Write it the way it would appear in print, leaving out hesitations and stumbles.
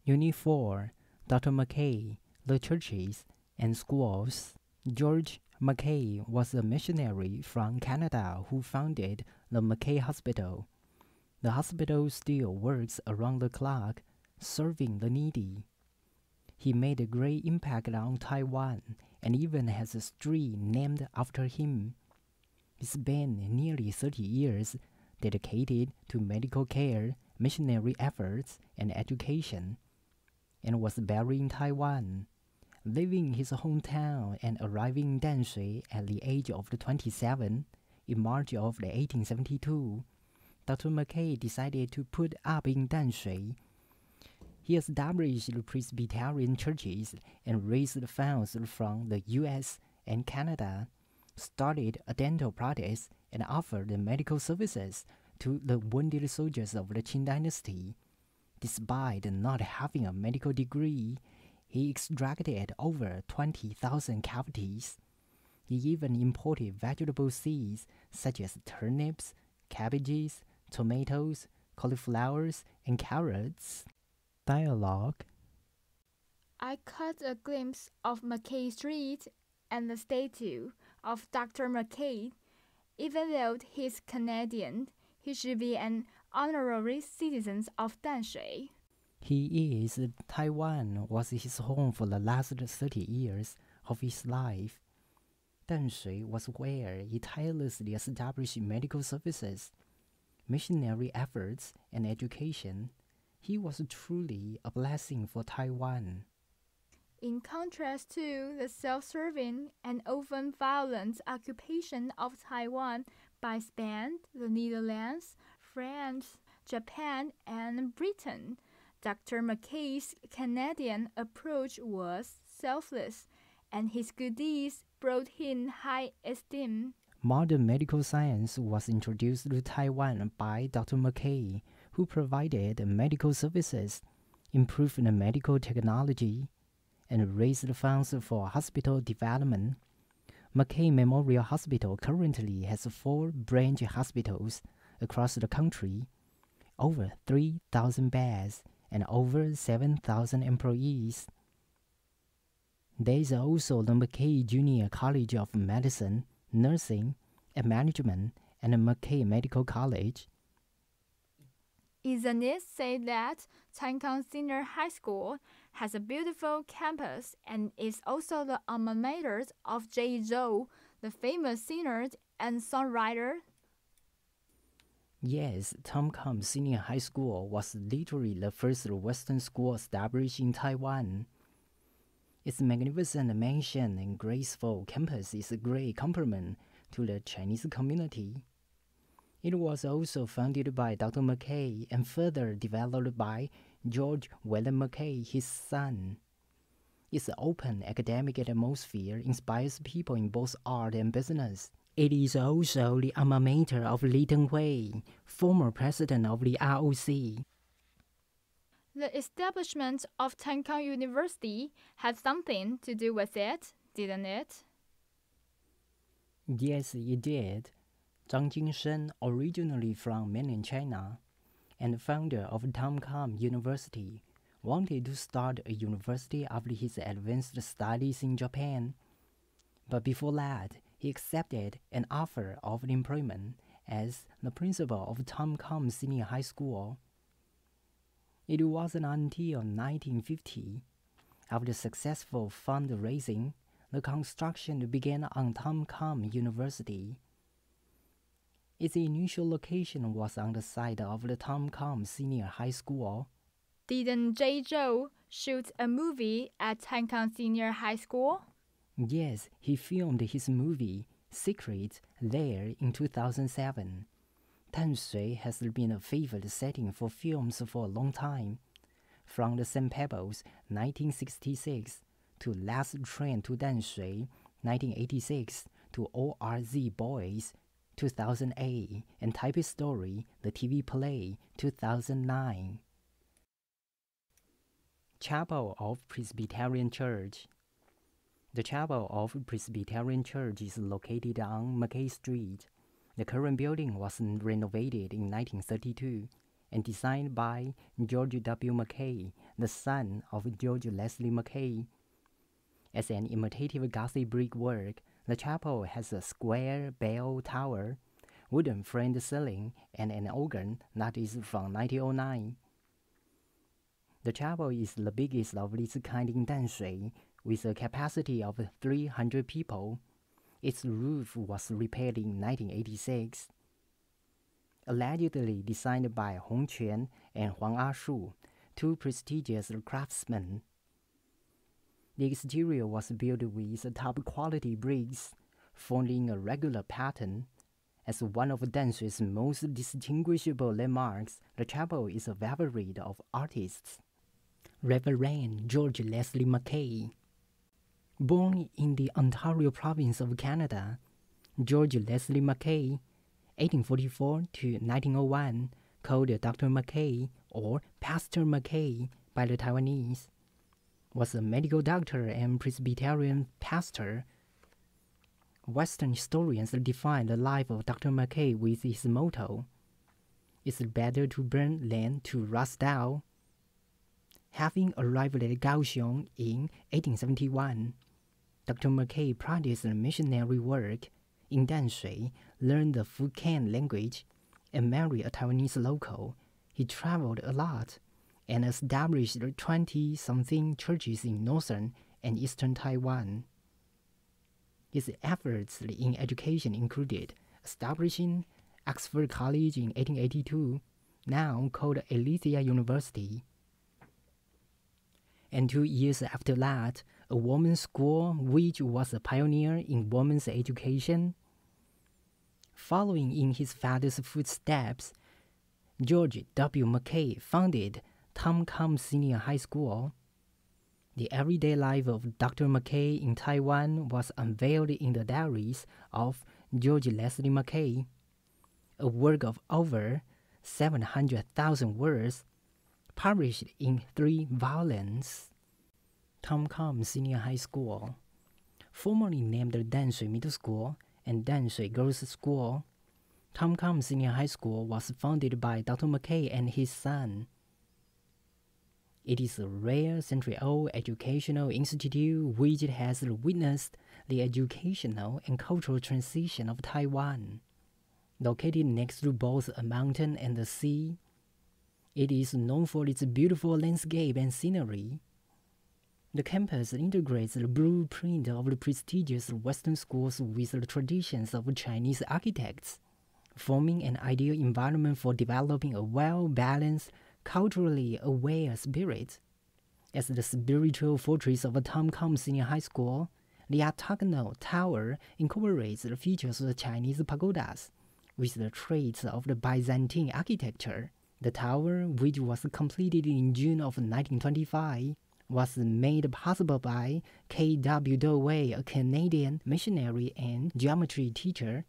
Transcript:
Unit 4, Dr. Mackay, the churches and schools. George Mackay was a missionary from Canada who founded the Mackay Hospital. The hospital still works around the clock, serving the needy. He made a great impact on Taiwan and even has a street named after him. He spent nearly 30 years dedicated to medical care, missionary efforts, and education, and was buried in Taiwan, leaving his hometown and arriving in Danshui at the age of 27 in March of 1872. Dr. Mackay decided to put up in Danshui. He established Presbyterian churches and raised funds from the U.S. and Canada, started a dental practice, and offered medical services to the wounded soldiers of the Qing dynasty. Despite not having a medical degree, he extracted over 20,000 cavities. He even imported vegetable seeds such as turnips, cabbages, tomatoes, cauliflowers, and carrots. Dialogue. I caught a glimpse of Mackay Street and the statue of Dr. Mackay. Even though he's Canadian, he should be an honorary citizen of Danshui. He is. Taiwan was his home for the last 30 years of his life. Danshui was where he tirelessly established medical services, missionary efforts, and education. He was truly a blessing for Taiwan. In contrast to the self-serving and often violent occupation of Taiwan by Spain, the Netherlands, France, Japan, and Britain, Dr. Mackay's Canadian approach was selfless, and his good deeds brought him high esteem. Modern medical science was introduced to Taiwan by Dr. Mackay, who provided medical services, improved medical technology, and raised funds for hospital development. Mackay Memorial Hospital currently has 4 branch hospitals across the country, over 3,000 beds, and over 7,000 employees. There is also the Mackay Junior College of Medicine, Nursing, and Management, and the Mackay Medical College. Isn't it said that Tankang Senior High School has a beautiful campus and is also the alma mater of Ch4, the famous singer and songwriter? Yes, Tankang Senior High School was literally the first Western school established in Taiwan. Its magnificent mansion and graceful campus is a great compliment to the Chinese community. It was also founded by Dr. Mackay and further developed by George William Mackay, his son. Its open academic atmosphere inspires people in both art and business. It is also the alma mater of Li Tenghui, former president of the ROC. The establishment of Tankang University had something to do with it, didn't it? Yes, it did. Zhang Jingshen, originally from mainland China and founder of Tankang University, wanted to start a university after his advanced studies in Japan. But before that, he accepted an offer of employment as the principal of Tankang Senior High School. It wasn't until 1950, after successful fundraising, the construction began on Tankang University. Its initial location was on the site of the Tankang Senior High School. Didn't Ch4 shoot a movie at Tankang Senior High School? Yes, he filmed his movie, Secret, there in 2007. Danshui has been a favorite setting for films for a long time. From the St. Pebbles, 1966, to Last Train to Danshui, 1986, to ORZ Boys, 2008, and Taipei Story, the TV play, 2009. Chapel of Presbyterian Church. The Chapel of Presbyterian Church is located on Mackay Street. The current building was renovated in 1932 and designed by George W. Mackay, the son of George Leslie Mackay. As an imitative Gothic brickwork, the chapel has a square bell tower, wooden framed ceiling, and an organ that is from 1909. The chapel is the biggest of its kind in Danshui, with a capacity of 300 people. Its roof was repaired in 1986. Allegedly designed by Hong Quan and Huang Ashu, two prestigious craftsmen. The exterior was built with top-quality bricks, formed in a regular pattern. As one of Danshui's most distinguishable landmarks, the chapel is a favorite of artists. Reverend George Leslie Mackay. Born in the Ontario province of Canada, George Leslie Mackay, 1844 to 1901, called Dr. Mackay or Pastor Mackay by the Taiwanese, was a medical doctor and Presbyterian pastor. Western historians define the life of Dr. Mackay with his motto, "It's better to burn than to rust out." Having arrived at Kaohsiung in 1871, Dr. Mackay practiced missionary work in Danshui, learned the Fukien language, and married a Taiwanese local. He traveled a lot and established 20-something churches in northern and eastern Taiwan. His efforts in education included establishing Oxford College in 1882, now called Aletheia University, and 2 years after that, a women's school which was a pioneer in women's education. Following in his father's footsteps, George W. Mackay founded Tom Com Senior High School. The everyday life of Dr. Mackay in Taiwan was unveiled in the diaries of George Leslie Mackay, a work of over 700,000 words, published in 3 volumes. Tom Com Senior High School, formerly named Danshui Middle School and Danshui Girls' School, Tom Com Senior High School was founded by Dr. Mackay and his son. It is a rare century-old educational institute which has witnessed the educational and cultural transition of Taiwan. Located next to both a mountain and the sea, it is known for its beautiful landscape and scenery. The campus integrates the blueprint of the prestigious Western schools with the traditions of Chinese architects, forming an ideal environment for developing a well-balanced, culturally aware spirit. As the spiritual fortress of Tom Com Senior High School, the octagonal tower incorporates the features of the Chinese pagodas with the traits of the Byzantine architecture. The tower, which was completed in June of 1925, was made possible by K.W. Dewey, a Canadian missionary and geometry teacher.